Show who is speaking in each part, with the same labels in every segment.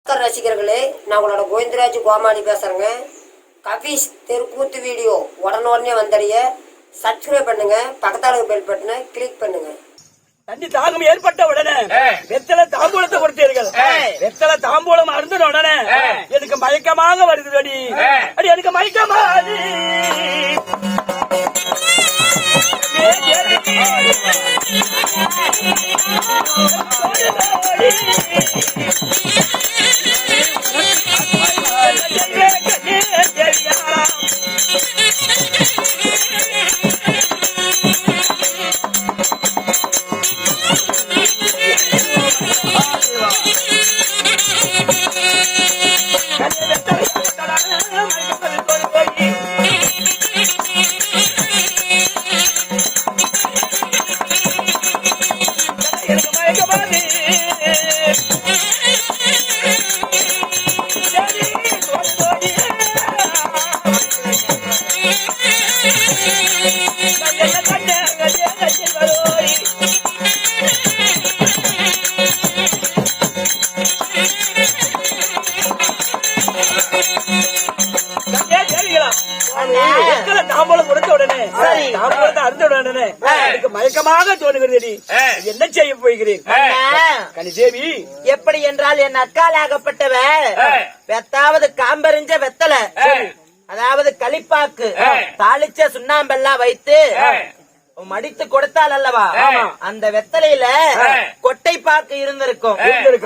Speaker 1: ரசிகர்களே, நான் உங்களோட கோவிந்தராஜ் கோமாளி பேசுறேங்க. கபீஸ் தெருக்கூத்து வீடியோ உடனே வந்தடைய சப்ஸ்கிரைப் பண்ணுங்க, பக்கத்தால பெல் பட்டனை கிளிக் பண்ணுங்க.
Speaker 2: தண்ணி தாகம் ஏற்பட்ட உடனே வெத்தலை தாம்பூலத்தை கொடுத்தீர்கள். வெத்தலை தாம்பூலம் அருந்த உடனே எனக்கு மயக்கமாக வருது. அடி அடி எனக்கு மயக்கமாக தாம்பூலம் கொடுத்த உடனே தாம்பூலத்தை அருந்த உடனே எனக்கு மயக்கமாக தோணுகிறது. என்ன செய்ய போகிறேன் கனிதேவி?
Speaker 3: எப்படி என்றால் என் அக்காலாகப்பட்டவ வெத்தாவது காம்பெறிஞ்ச வெத்தலை, அதாவது களிப்பாக்கு தாளிச்ச சுண்ணாம்பெல்லாம் வைத்து மடித்து கொடுத்தால் அல்லவா, அந்த வெத்தலையில கொட்டை பாக்கு இருந்திருக்கும்.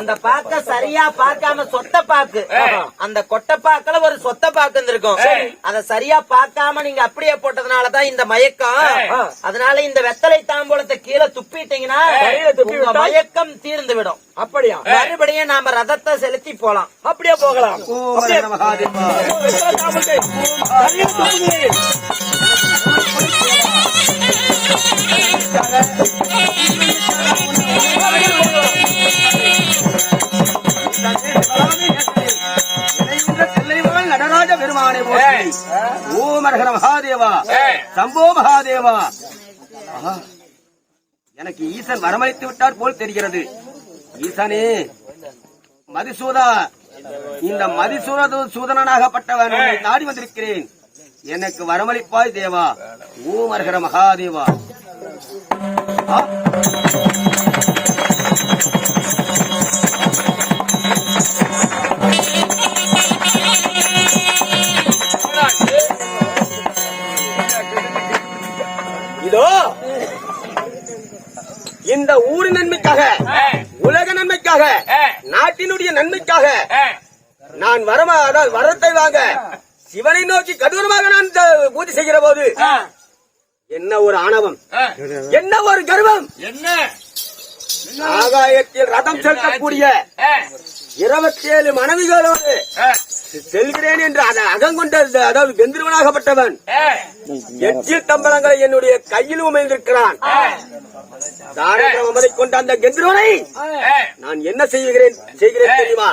Speaker 3: அந்த பாக்க சரியா பார்க்காம சொத்த பாக்கு, அந்த கொட்டை பாக்குல ஒரு சொத்த பாக்கு இருந்திருக்கும். அத சரியா பார்க்காம நீங்க அப்படியே போட்டதுனாலதான் இந்த மயக்கம். அதனால இந்த வெத்தலை தாம்பூலத்தை கீழே துப்பிட்டீங்கன்னா உங்க மயக்கம் தீர்ந்து விடும்.
Speaker 2: அப்படியா?
Speaker 3: மறுபடியும் நாம ரதத்தை செலுத்தி போலாம்.
Speaker 2: அப்படியே போகலாம்.
Speaker 4: நடராஜ பெருமானே போற்றி. ஓம் ஹர மகாதேவா, சம்போ மகாதேவா. எனக்கு ஈசன் வரமளித்து விட்டார் போல் தெரிகிறது. ஈசனே மதிசூதா, இந்த மதிசூதனாகப்பட்டவன் நாடி வந்திருக்கிறேன். எனக்கு வரமளிப்பாய் தேவா. ஓம் ஹர மகாதேவா.
Speaker 2: இதோ இந்த ஊரின் நன்மைக்காக, உலக நன்மைக்காக, நாட்டினுடைய நன்மைக்காக நான் வரத்தை வாங்க சிவனை நோக்கி கதூரமாக நான் பூஜை செய்கிற போது என்ன ஒரு ஆணவம், என்ன ஒரு கர்வம், என்ன ஆகாயத்தில் ரதம் செலுத்தக்கூடிய 27 மனைவிகளோடு செல்கிறேன் என்று அகங்கொண்ட, அதாவது கெந்திரவனாகப்பட்டவன் எச்சில் தம்பளங்களை என்னுடைய கையில் உமைந்திருக்கிறான். தாரத்தை கொண்ட அந்த கெந்திரவனை நான் என்ன செய்கிறேன் தெரியுமா?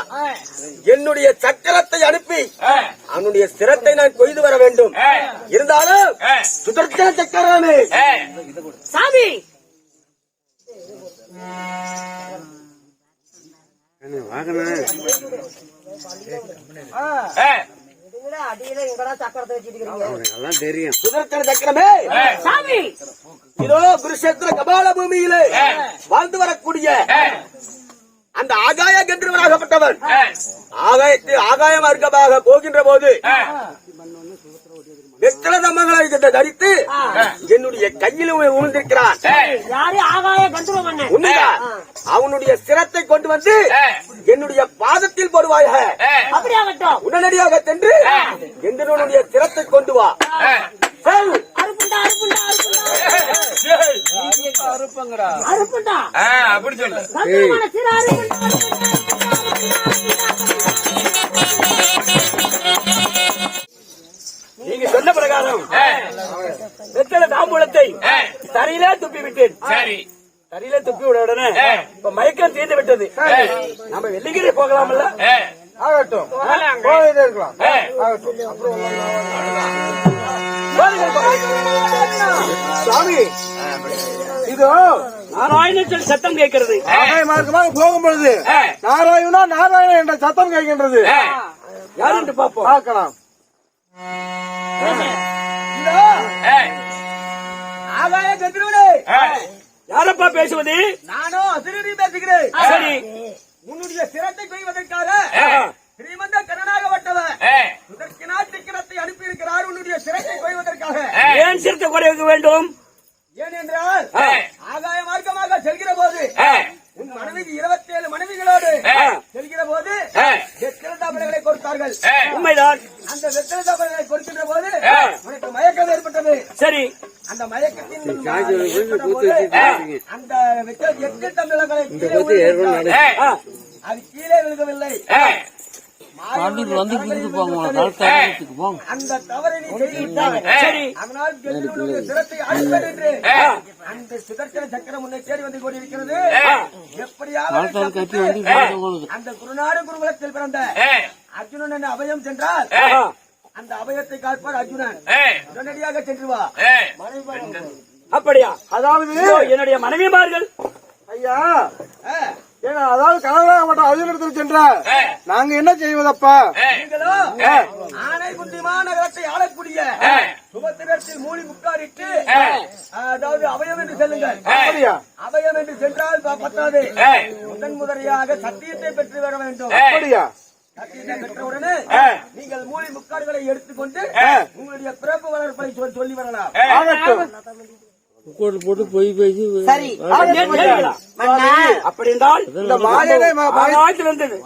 Speaker 2: என்னுடைய சக்கரத்தை அனுப்பி அவனுடைய சிரத்தை நான் கொய்து வர வேண்டும். இருந்தாலும் சுதர்சன சக்கரமே
Speaker 3: சாமி
Speaker 4: தெரியும்.
Speaker 2: சுதர்சன சக்கரமே
Speaker 3: சாமி,
Speaker 2: இதோ குருஷேத்திர கபால பூமியிலே வாழ்ந்து வரக்கூடிய அந்த ஆகாய கெந்திரவனாகப்பட்டவன் ஆகாய மார்க்கமாக போகின்ற போது வெத்தலை தம்மங்களை தரித்து என்னுடைய கையில் உணர்ந்திருக்கிறான். உண்மைதான். அவனுடைய சிரத்தை கொண்டு வந்து என்னுடைய பாதத்தில் போடுவாயாக. உடனடியாக சென்று எந்தனுடைய சிரத்தை கொண்டு வா. அப்படி சொல்லு. நீங்க சொன்ன பிரகாரம் வெத்தலை தாம்பூலத்தை தரையிலே துப்பி விட்டேன். தரையிலே துப்பி விட உடனே இப்ப மயக்கம் தீர்ந்து விட்டது. நம்ம வெள்ளிங்கிரி போகலாம்ல? ஆகட்டும், இருக்கலாம். சாமி, இதோ நாராயணன் சொல்லி சத்தம் கேட்கிறது.
Speaker 5: ஆகாய மார்க்கமாக போகும் பொழுது நாராயணா நாராயணன் என்ற சத்தம் கேட்கின்றது.
Speaker 2: யார் என்று பார்ப்போம்.
Speaker 5: பார்க்கலாம்.
Speaker 2: ஆகாய சந்திரனே, யாரப்பா பேசுவது?
Speaker 4: நானோ அசுரரி பேசுகிறேன்.
Speaker 2: சரி,
Speaker 4: உன்னுடைய சிரத்தை கொய்வதற்காக ஸ்ரீமந்த கருணாகப்பட்டவர் சுதர்சனா சக்கரத்தை அனுப்பியிருக்கிறார். உன்னுடைய சிரத்தை கொய்வதற்காக.
Speaker 2: ஏன் சிறுத்தை குறைக்க வேண்டும்?
Speaker 4: ஏனென்றால் ஆகாய மார்க்கமாக செல்கிற போது உன் மனைவிக்கு 27 மனைவிகளோடு செல்கிற போது வெத்தலை தாமரைகளை கொடுத்தார்கள்.
Speaker 2: உண்மைதான்.
Speaker 4: அந்த வெத்தலை தாமரைகளை கொடுக்கின்ற போது உனக்கு மயக்கம் ஏற்பட்டது.
Speaker 2: சரி,
Speaker 4: அந்த மயக்கத்தின் ஏற்பட்ட போது அந்த வெத்தலை 8 தமிழங்களை அது கீழே விழுகவில்லை. அந்த தவறை நீ செய்துவிட்டாய். அதனால் சிரத்தை அழிப்பது என்று அந்த சுதர்சன சக்கரம் உன்னை தேடி வந்து கொண்டிருக்கிறது. எப்படியாவது அந்த குருநாடு குருகுலத்தில் பிறந்த அர்ஜுனன் என்ற அபயம் சென்றால் அந்த அபயத்தை காப்பார் அர்ஜுனன். உடனடியாக சென்று வா.
Speaker 2: அப்படியா?
Speaker 5: அதாவது
Speaker 2: என்னுடைய மனைவிமார்கள்
Speaker 5: ஐயா, அதாவது கனகராகப்பட்ட அர்ஜுனிடத்தில் சென்றார். நாங்க என்ன செய்வதப்பா?
Speaker 4: நீங்களோ ஆனை குந்திமா நகரத்தை ஆளக்கூடிய சுபத்திரத்தில் மூலி முக்காரிட்டு அதாவது அபயம் என்று செல்லுங்கள். அபயம் என்று சென்றால் பத்தாது. முதன்முறையாக சத்தியத்தை பெற்று வர வேண்டும்.
Speaker 5: அப்படியா?
Speaker 4: சத்தியத்தை பெற்றவுடனே நீங்கள் மூலி முக்காடுகளை எடுத்துக்கொண்டு உங்களுடைய பிறப்பு வளர்ப்பை சொல்லி வரலாம்.
Speaker 3: சரி,
Speaker 2: அப்படி என்றால்
Speaker 5: இந்த மாயனை
Speaker 2: வந்தது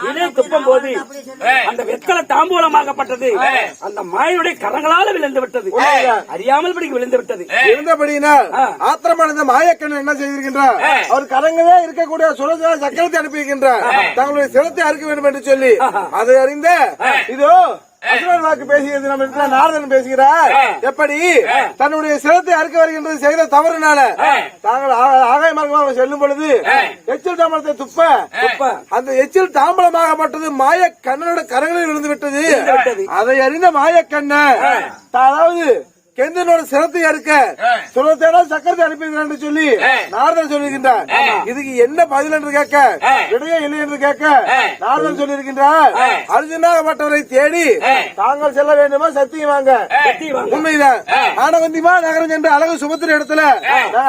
Speaker 2: இதே துப்பம் போது அந்த வெத்தலை தாம்பூலமாகப்பட்டது அந்த மாயனுடைய கரங்களால் விழுந்து விட்டது. அறியாமல் படிக்க விழுந்து விட்டது.
Speaker 5: இருந்தபடியினால் ஆத்திரமடைந்த மாயக்கண்ணன் என்ன செய்திருக்கின்றார்? அவர் கரங்களே இருக்கக்கூடிய சுரஜா சக்கரத்தை அனுப்பியிருக்கின்றார். தங்களுடைய சிரத்தை அறுக்க வேண்டும் என்று சொல்லி அதை அறிந்த இதோ அசுரன் வாக்கு பேசுகிறது. நம்ம இடத்துல நாரதன் பேசுகிறார். எப்படி தன்னுடைய சிரத்தை அறுக்க வருகின்றது செய்த தவறுனால தாங்கள் ஆகாய மார்க்கமாக செல்லும் பொழுது எச்சில் தாம்பலத்தை துப்ப அந்த எச்சில் தாம்பலமாகப்பட்டது மாய கண்ணனோட கரங்களில் விழுந்து விட்டது. அதை அறிந்த மாயக்கண்ணன் அதாவது கெந்தனோட சிரத்தை அறுக்க சுரத்தேட சக்கரத்தை அனுப்பியிருக்கிறார் என்று சொல்லி நாரதன் சொல்லியிருக்கின்றார். இதுக்கு என்ன பதில் என்று கேட்க இடையே இல்லை என்று கேட்க நாரதன் சொல்லியிருக்கின்றார். அர்ஜுனாகப்பட்டவரை தேடி தாங்கள் செல்ல வேண்டுமா? சத்தியம் வாங்க. உண்மைதான். ஆனவந்திமா நகரம் சென்று அழகு சுபத்திர இடத்துல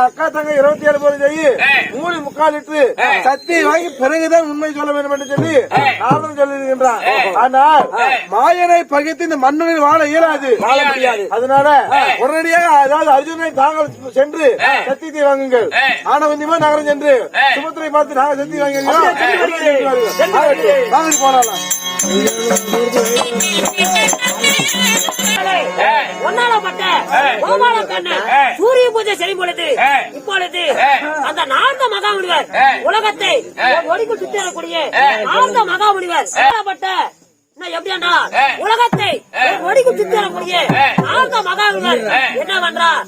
Speaker 5: அக்கா தங்க 27 பேர் செய்ய 3/4 லிட்டர் சத்தியை வாங்கி பிறகுதான் உண்மை சொல்ல வேண்டும் என்று சொல்லி நாரதன் சொல்லியிருக்கின்றார். ஆனால் மாயனை பகைத்து இந்த மண்ணில் வாழ இயலாது. அதனால உடனடியாக அதாவது அர்ஜுனை தாங்கள் சென்று சத்தியத்தை வாங்குங்கள். ஆனவந்தியமா நகரம் சென்று சுபத்திரை பார்த்து நாங்கள் சத்தியம் வாங்கி போனாலாம்.
Speaker 1: சூரிய பூஜை செய்யும் பொழுது இப்பொழுது அந்த நான்கு மகாமுனிவர் உலகத்தை ஒடுக்கி சுற்றக்கூடிய நான்கு மகாமுனிவர் எப்படியா உலகத்தை ஒடுக்கி சுற்றக்கூடிய நான்கு மகாமுனிவர் என்ன பண்றார்?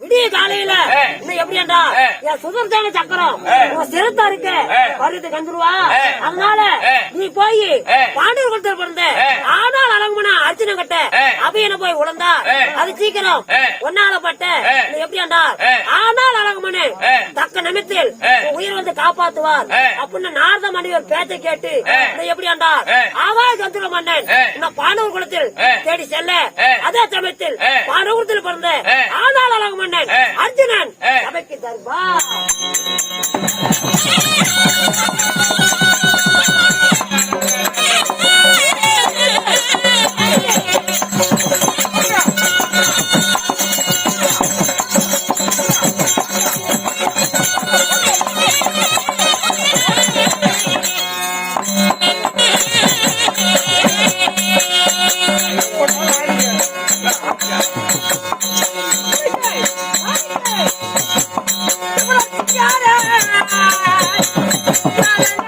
Speaker 1: விடிய காலையில இன்னும் எப்படியா என் சுதர்சன சக்கரம் சிறுத்தா இருக்க வருது கந்துருவா. அதனால நீ போய் பாண்டியர் குலத்தில் பிறந்த ஆனால் அழகுமனா அர்ஜுன கட்ட அபயன போய் உழந்தா அது சீக்கிரம் ஒன்னாலப்பட்ட எப்படியாண்டா ஆனால் அழகுமனு தக்க நிமித்தில் உயிர் வந்து காப்பாத்துவார் அப்படின்னு நாரத மனிதர் பேச்சை கேட்டு எப்படியாண்டா ஆகாய சந்திர மன்னன் இன்னும் பாண்டவர் குலத்தில் தேடி செல்ல அதே சமயத்தில் பாண்டவர் குலத்தில் பிறந்த ஆனால் அழகுமன்னன் அர்ஜுனன் சபைக்கு தருவார்.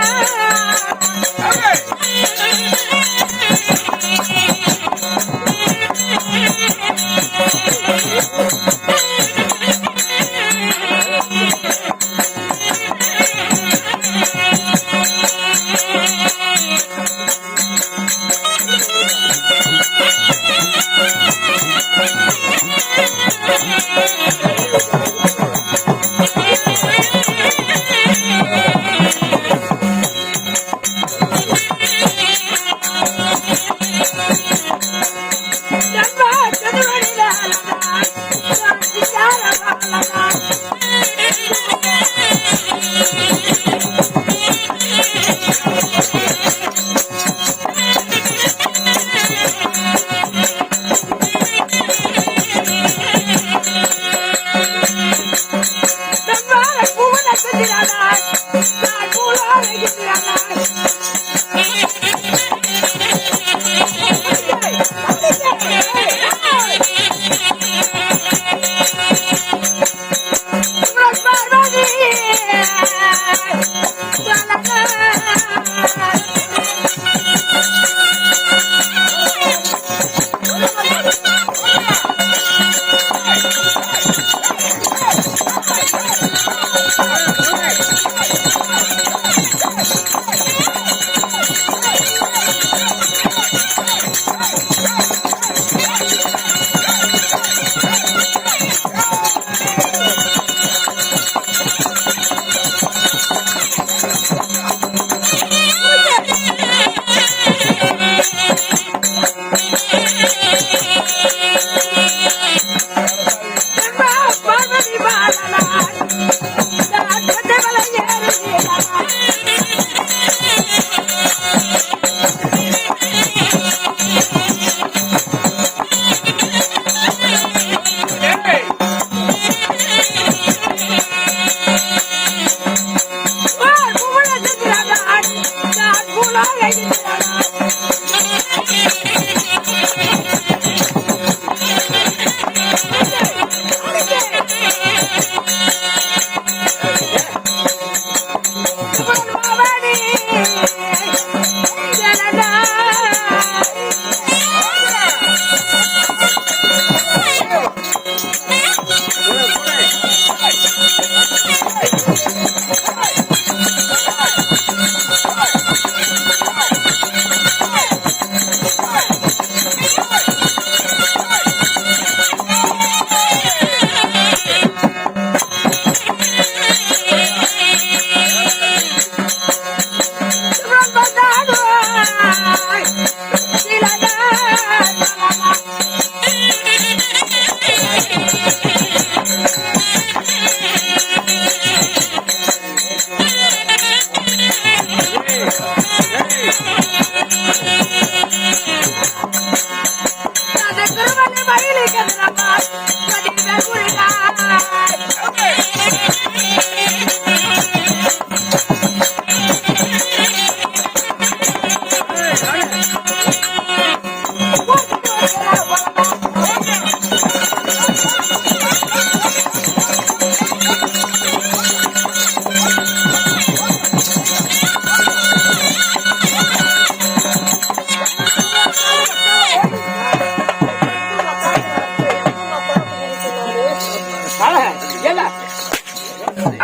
Speaker 6: Yeah.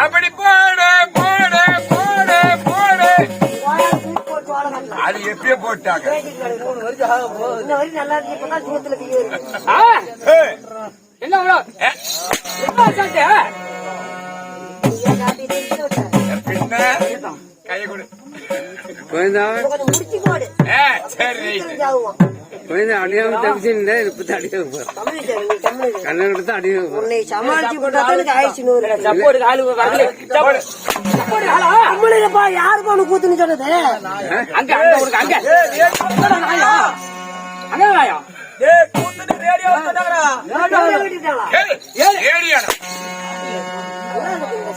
Speaker 4: அப்படி போடு போடு போடு போடு. அது எப்பயே போட்டாங்க.
Speaker 1: என்ன
Speaker 4: பின்ன கைய கொடு. சரி
Speaker 6: அடியாம தப்பிச்சு கண்ணை கொடுத்து அடியாம
Speaker 1: சமாளிச்சு போட்டா யாரு போன கூத்துன்னு சொன்னது
Speaker 6: அங்க அங்க அங்க அங்க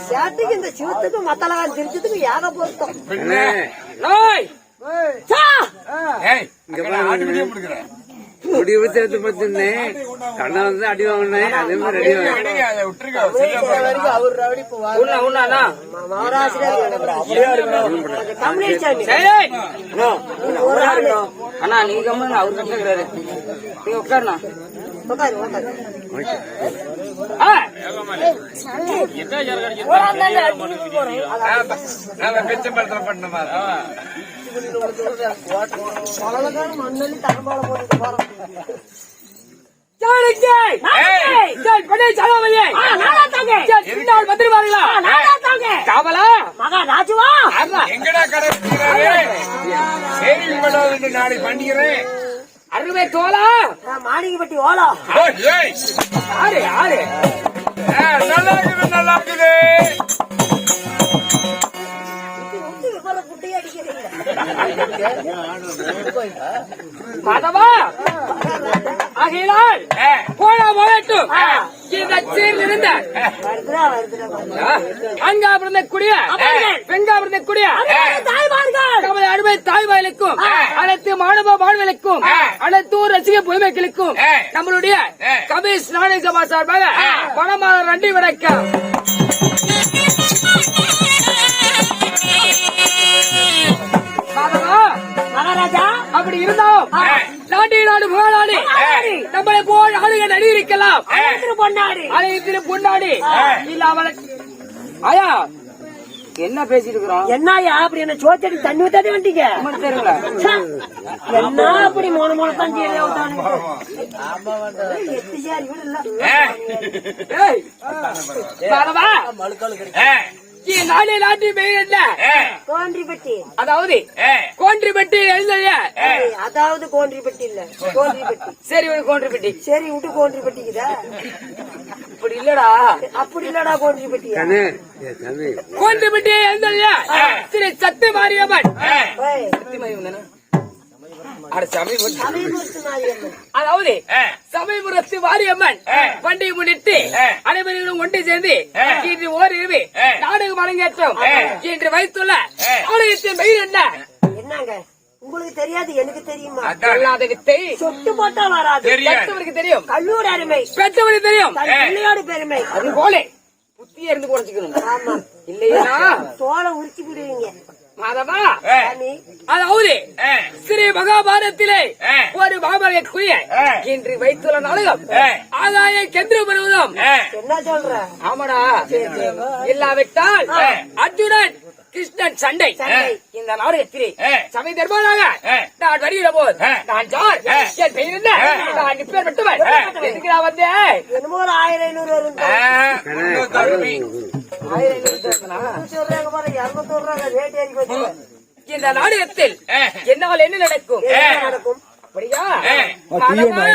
Speaker 1: சேட்டுக்கு இந்த சிவத்துக்கு மத்தலகான் திருச்சத்துக்கு யாக பொருத்தம்
Speaker 6: முடிவு சேர்த்து பார்த்துருந்தேன் கண்ணை வந்து அடி வாங்கினேன் அதே மாதிரி
Speaker 3: அண்ணா நீங்க அவரு கட்டுறாரு நீங்க உட்காருண்ணா
Speaker 4: பண்ணுமா
Speaker 1: மண்ணி தரம்பால போட்டு போறோம்
Speaker 4: எங்கடா கடை நாளை பண்ணிக்கிறேன்.
Speaker 1: அருமை தோலா மாணிக்கப்பட்டி ஓலா
Speaker 4: யாரு யாரு நல்லா இருக்குது நல்லா இருக்குது.
Speaker 1: குட்டி அடிக்கிறீங்க
Speaker 6: மாதவா ஆகையினால் போனா போகட்டும் இந்த சீர்லிருந்த
Speaker 1: வருதுடா, வருதுடா, வருதுடா.
Speaker 6: அங்கா பிறந்தக்கூடிய பெங்கா பிறந்தக்கூடிய
Speaker 1: தாய்மார்கள்
Speaker 6: நமது அருமை தாய்மார்களுக்கும் அனைத்து மாணவ மாணவர்களுக்கும் அனைத்து ரசிக பொய்மைகளுக்கும் நம்மளுடைய கபீஷ் நாடக சபா சார்பாக பணமாக நன்றி வணக்கம். மாதவா
Speaker 1: மகாராஜா
Speaker 6: அப்படி இருந்தாலும் நாட்டி நாடு புகழாடி நம்மளை போல் ஆளுக நடி இருக்கலாம்
Speaker 1: பொன்னாடி
Speaker 6: அழைத்து பொன்னாடி இல்ல அவளை ஆயா என்ன பேசிட்டு இருக்கிறோம்
Speaker 1: என்னயா அப்படி என்ன சோத்தடி தண்ணி ஊத்தாதே வந்தீங்க
Speaker 6: தெரியல
Speaker 1: என்ன அப்படி மோன மோன தண்ணி எட்டு சாரி வீடு இல்ல
Speaker 6: மாதவா நாளை நாட்டி பெயர் என்ன
Speaker 1: கோன்றிப்பட்டி
Speaker 6: அதாவது கோன்றிப்பட்டி எழுதிய
Speaker 1: அதாவது கோன்றிப்பட்டி இல்ல கோன்றிப்பட்டி
Speaker 6: சரி ஒரு கோன்றிப்பட்டி
Speaker 1: சரி விட்டு கோன்றிப்பட்டிக்குதா
Speaker 6: இப்படி இல்லடா
Speaker 1: அப்படி இல்லடா கோன்றிப்பட்டியா
Speaker 6: கோன்றிப்பட்டி எழுதிய திரு சத்து மாரியம்மன்
Speaker 1: ஓய், சமயபுரத்து மாரியம்மன்.
Speaker 6: அதாவது சமயபுரத்து மாரியம்மன் பண்டிகை முன்னிட்டு அனைவர்களும் ஒன்று சேர்ந்து இன்று ஓரிரவு நாடகம் அரங்கேற்றம் இன்று வைத்துள்ள ஆலயத்தின் பெயர் என்ன?
Speaker 1: என்னங்க உங்களுக்கு தெரியாது எனக்கு தெரியுமா
Speaker 6: அல்லாதவருக்கு தெரியும்,
Speaker 1: சொட்டு போட்டா வராது
Speaker 6: பெற்றவருக்கு தெரியும்,
Speaker 1: கல்லூர் அருமை
Speaker 6: பெற்றவருக்கு தெரியும்.
Speaker 1: தன் பிள்ளையோடு பெருமை
Speaker 6: அது போல புத்திய இருந்து குறைச்சிக்கணும்
Speaker 1: ஆமா
Speaker 6: இல்லையா
Speaker 1: தோலை உரிச்சு விடுவீங்க
Speaker 6: மாதவா
Speaker 1: சாமி.
Speaker 6: அதாவது ஸ்ரீ மகாபாரதத்திலே ஒரு மாமலைக்குரிய இன்று வைத்துள்ள நாடகம் ஆதாய கென்று பெறுவதும்
Speaker 1: என்ன சொல்ற
Speaker 6: ஆமாடா இல்லாவிட்டால் அர்ஜுனன் கிருஷ்ணன் சண்டை இந்த நாடகத்திலே சமய தர்மனாக நான் வருகிற போது நான் ஜார் என் பெயர் என்ன நான் நிப்பேர் விட்டுவன் எதுக்கு நான் வந்தேன்
Speaker 1: என்னமோ ஒரு 1500 வரும்
Speaker 6: 1500
Speaker 1: சொல்றாங்க பாரு 200 ரூபாய் ரேட் ஏறி போச்சு
Speaker 6: இந்த நாடகத்தில் என்னால் என்ன நடக்கும்
Speaker 1: என்ன நடக்கும்
Speaker 6: அப்படியா மாதவா